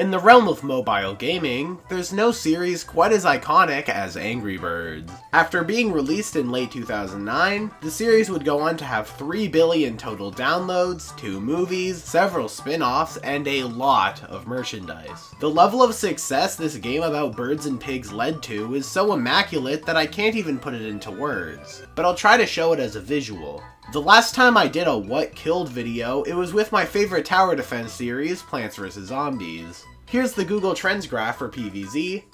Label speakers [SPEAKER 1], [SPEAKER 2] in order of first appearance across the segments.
[SPEAKER 1] In the realm of mobile gaming, there's no series quite as iconic as Angry Birds. After being released in late 2009, the series would go on to have 3 billion total downloads, 2 movies, several spin-offs, and a lot of merchandise. The level of success this game about birds and pigs led to is so immaculate that I can't even put it into words, but I'll try to show it as a visual. The last time I did a What Killed video, it was with my favorite tower defense series, Plants vs. Zombies. Here's the Google Trends graph for PvZ,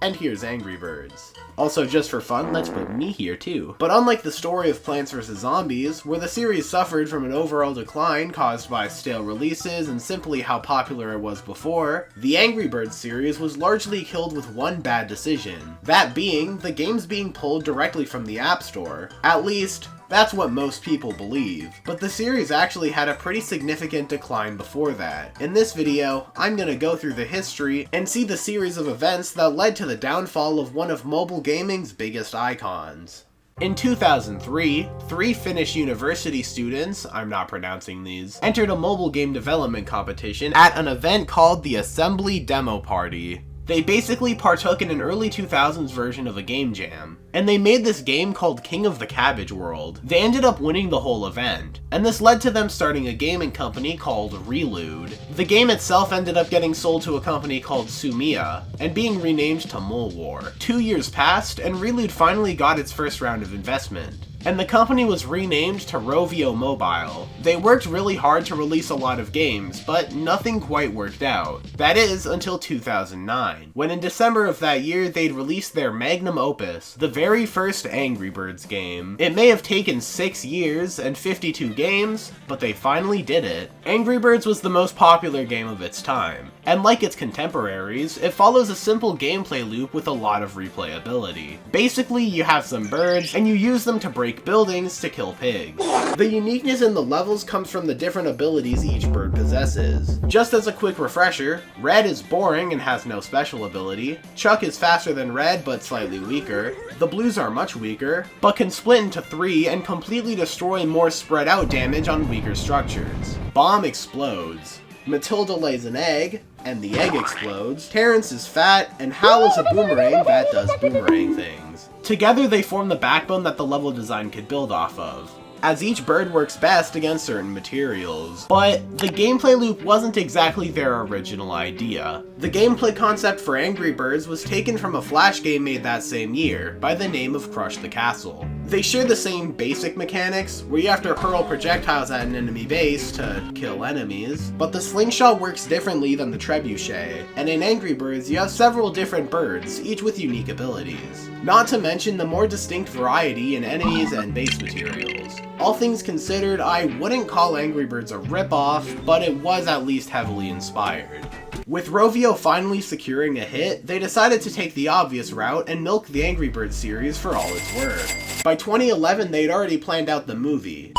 [SPEAKER 1] and here's Angry Birds. Also, just for fun, let's put me here too. But unlike the story of Plants vs. Zombies, where the series suffered from an overall decline caused by stale releases and simply how popular it was before, the Angry Birds series was largely killed with one bad decision. That being, the games being pulled directly from the App Store. At least, that's what most people believe, but the series actually had a pretty significant decline before that. In this video, I'm gonna go through the history and see the series of events that led to the downfall of one of mobile gaming's biggest icons. In 2003, 3 Finnish university students, I'm not pronouncing these, entered a mobile game development competition at an event called the Assembly Demo Party. They basically partook in an early 2000s version of a game jam, and they made this game called King of the Cabbage World. They ended up winning the whole event, and this led to them starting a gaming company called Reload. The game itself ended up getting sold to a company called Sumia, and being renamed to Mole War. 2 years passed, and Reload finally got its first round of investment, and the company was renamed to Rovio Mobile. They worked really hard to release a lot of games, but nothing quite worked out. That is, until 2009, when in December of that year they'd released their magnum opus, the very first Angry Birds game. It may have taken 6 years and 52 games, but they finally did it. Angry Birds was the most popular game of its time, and like its contemporaries, it follows a simple gameplay loop with a lot of replayability. Basically, you have some birds, and you use them to break buildings to kill pigs. The uniqueness in the levels comes from the different abilities each bird possesses. Just as a quick refresher, Red is boring and has no special ability, Chuck is faster than Red but slightly weaker, the Blues are much weaker, but can split into 3 and completely destroy more spread out damage on weaker structures. Bomb explodes, Matilda lays an egg, and the egg explodes, Terrence is fat, and Hal is a boomerang that does boomerang things. Together they form the backbone that the level design could build off of, as each bird works best against certain materials. But the gameplay loop wasn't exactly their original idea. The gameplay concept for Angry Birds was taken from a Flash game made that same year, by the name of Crush the Castle. They share the same basic mechanics, where you have to hurl projectiles at an enemy base to kill enemies, but the slingshot works differently than the trebuchet, and in Angry Birds you have several different birds, each with unique abilities. Not to mention the more distinct variety in enemies and base materials. All things considered, I wouldn't call Angry Birds a ripoff, but it was at least heavily inspired. With Rovio finally securing a hit, they decided to take the obvious route and milk the Angry Birds series for all it's worth. By 2011, they'd already planned out the movie.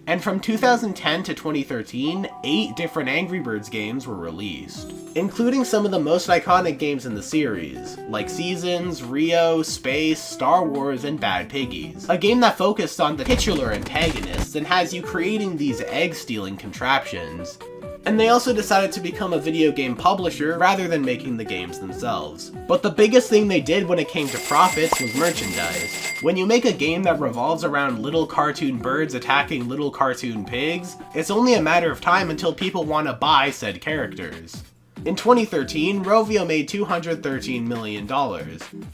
[SPEAKER 1] And from 2010 to 2013, 8 different Angry Birds games were released, including some of the most iconic games in the series, like Seasons, Rio, Space, Star Wars, and Bad Piggies. A game that focused on the titular antagonists and has you creating these egg-stealing contraptions. And they also decided to become a video game publisher rather than making the games themselves. But the biggest thing they did when it came to profits was merchandise. When you make a game that revolves around little cartoon birds attacking little cartoon pigs, it's only a matter of time until people want to buy said characters. In 2013, Rovio made $213 million,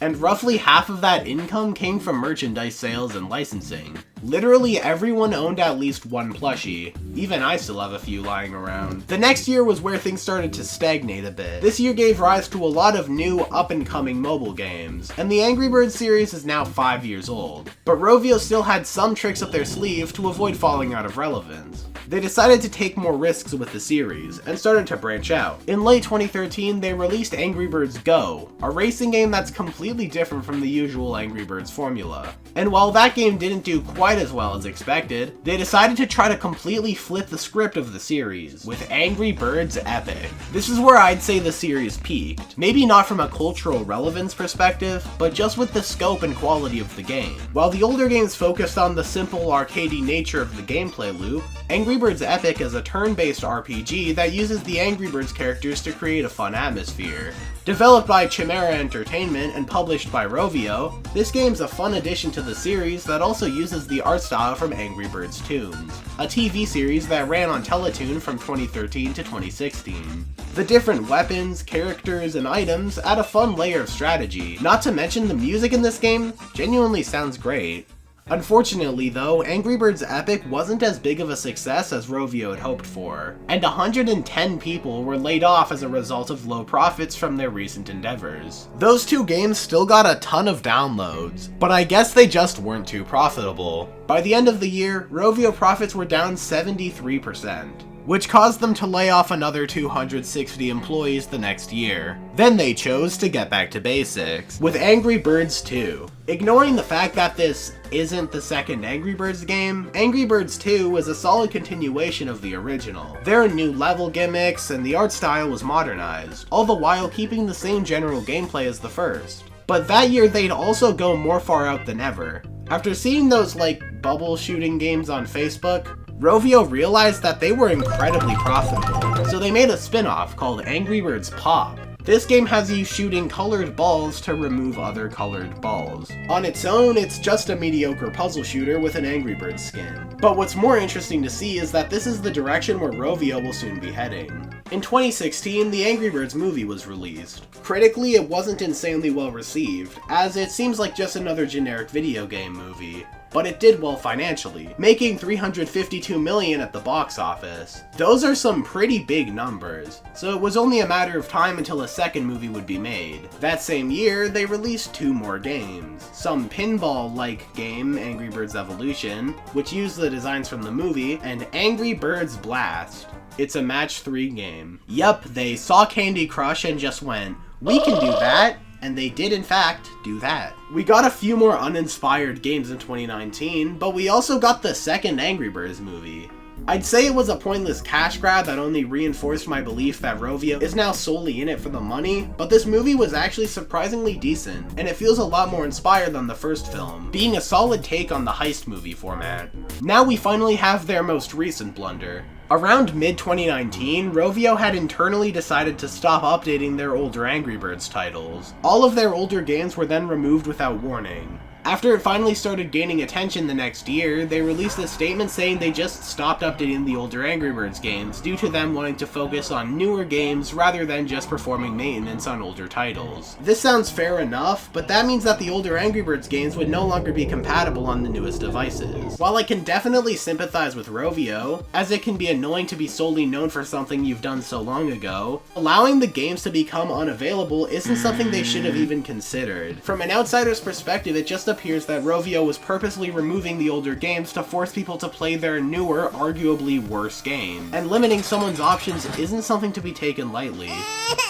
[SPEAKER 1] and roughly half of that income came from merchandise sales and licensing. Literally everyone owned at least one plushie. Even I still have a few lying around. The next year was where things started to stagnate a bit. This year gave rise to a lot of new up-and-coming mobile games, and the Angry Birds series is now 5 years old. But Rovio still had some tricks up their sleeve to avoid falling out of relevance. They decided to take more risks with the series, and started to branch out. In late 2013, they released Angry Birds Go, a racing game that's completely different from the usual Angry Birds formula. And while that game didn't do quite quite as well as expected, they decided to try to completely flip the script of the series with Angry Birds Epic. This is where I'd say the series peaked. Maybe not from a cultural relevance perspective, but just with the scope and quality of the game. While the older games focused on the simple arcadey nature of the gameplay loop, Angry Birds Epic is a turn-based RPG that uses the Angry Birds characters to create a fun atmosphere. Developed by Chimera Entertainment and published by Rovio, this game's a fun addition to the series that also uses the art style from Angry Birds Toons, a TV series that ran on Teletoon from 2013 to 2016. The different weapons, characters, and items add a fun layer of strategy. Not to mention the music in this game genuinely sounds great. Unfortunately though, Angry Birds Epic wasn't as big of a success as Rovio had hoped for, and 110 people were laid off as a result of low profits from their recent endeavors. Those two games still got a ton of downloads, but I guess they just weren't too profitable. By the end of the year, Rovio profits were down 73%. Which caused them to lay off another 260 employees the next year. Then they chose to get back to basics, with Angry Birds 2. Ignoring the fact that this isn't the second Angry Birds game, Angry Birds 2 was a solid continuation of the original. There are new level gimmicks, and the art style was modernized, all the while keeping the same general gameplay as the first. But that year they'd also go more far out than ever. After seeing those bubble shooting games on Facebook, Rovio realized that they were incredibly profitable, so they made a spin-off called Angry Birds Pop. This game has you shooting colored balls to remove other colored balls. On its own, it's just a mediocre puzzle shooter with an Angry Birds skin. But what's more interesting to see is that this is the direction where Rovio will soon be heading. In 2016, the Angry Birds movie was released. Critically, it wasn't insanely well received, as it seems like just another generic video game movie. But it did well financially, making $352 million at the box office. Those are some pretty big numbers, so it was only a matter of time until a second movie would be made. That same year, they released 2 more games. Some pinball-like game, Angry Birds Evolution, which used the designs from the movie, and Angry Birds Blast. It's a match 3 game. Yup, they saw Candy Crush and just went, "We can do that." And they did in fact do that. We got a few more uninspired games in 2019, but we also got the second Angry Birds movie. I'd say it was a pointless cash grab that only reinforced my belief that Rovio is now solely in it for the money, but this movie was actually surprisingly decent, and it feels a lot more inspired than the first film, being a solid take on the heist movie format. Now we finally have their most recent blunder. Around mid-2019, Rovio had internally decided to stop updating their older Angry Birds titles. All of their older games were then removed without warning. After it finally started gaining attention the next year, they released a statement saying they just stopped updating the older Angry Birds games due to them wanting to focus on newer games rather than just performing maintenance on older titles. This sounds fair enough, but that means that the older Angry Birds games would no longer be compatible on the newest devices. While I can definitely sympathize with Rovio, as it can be annoying to be solely known for something you've done so long ago, allowing the games to become unavailable isn't something they should have even considered. From an outsider's perspective, it just appears that Rovio was purposely removing the older games to force people to play their newer, arguably worse games. And limiting someone's options isn't something to be taken lightly.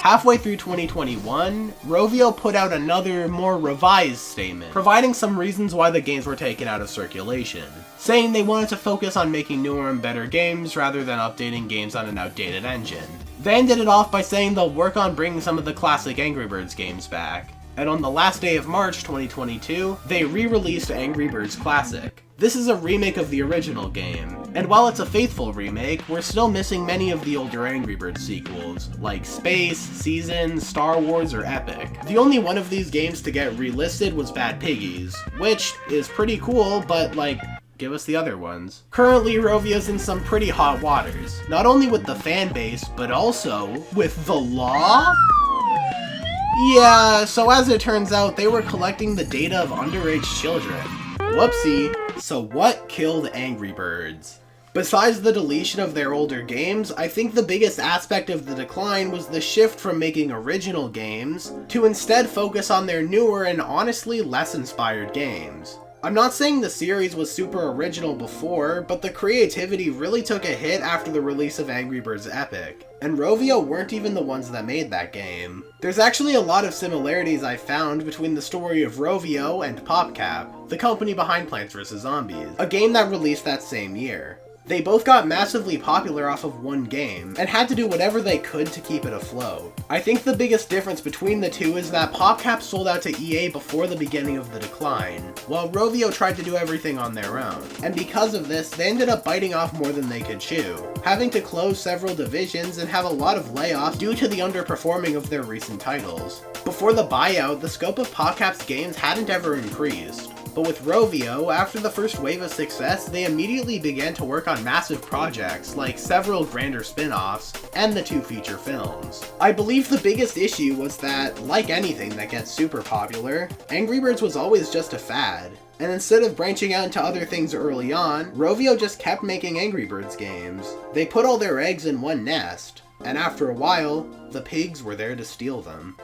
[SPEAKER 1] Halfway through 2021, Rovio put out another, more revised statement, providing some reasons why the games were taken out of circulation, saying they wanted to focus on making newer and better games rather than updating games on an outdated engine. They ended it off by saying they'll work on bringing some of the classic Angry Birds games back. And on the last day of March 2022, they re-released Angry Birds Classic. This is a remake of the original game, and while it's a faithful remake, we're still missing many of the older Angry Birds sequels, like Space, Season, Star Wars, or Epic. The only one of these games to get relisted was Bad Piggies, which is pretty cool, but give us the other ones. Currently, Rovio's in some pretty hot waters, not only with the fan base, but also with the law? Yeah, so as it turns out, they were collecting the data of underage children. Whoopsie. So what killed Angry Birds? Besides the deletion of their older games, I think the biggest aspect of the decline was the shift from making original games to instead focus on their newer and honestly less inspired games. I'm not saying the series was super original before, but the creativity really took a hit after the release of Angry Birds Epic, and Rovio weren't even the ones that made that game. There's actually a lot of similarities I found between the story of Rovio and PopCap, the company behind Plants vs. Zombies, a game that released that same year. They both got massively popular off of one game, and had to do whatever they could to keep it afloat. I think the biggest difference between the two is that PopCap sold out to EA before the beginning of the decline, while Rovio tried to do everything on their own. And because of this, they ended up biting off more than they could chew, having to close several divisions and have a lot of layoffs due to the underperforming of their recent titles. Before the buyout, the scope of PopCap's games hadn't ever increased. But with Rovio, after the first wave of success, they immediately began to work on massive projects, like several grander spin-offs, and the 2 feature films. I believe the biggest issue was that, like anything that gets super popular, Angry Birds was always just a fad. And instead of branching out into other things early on, Rovio just kept making Angry Birds games. They put all their eggs in one nest, and after a while, the pigs were there to steal them.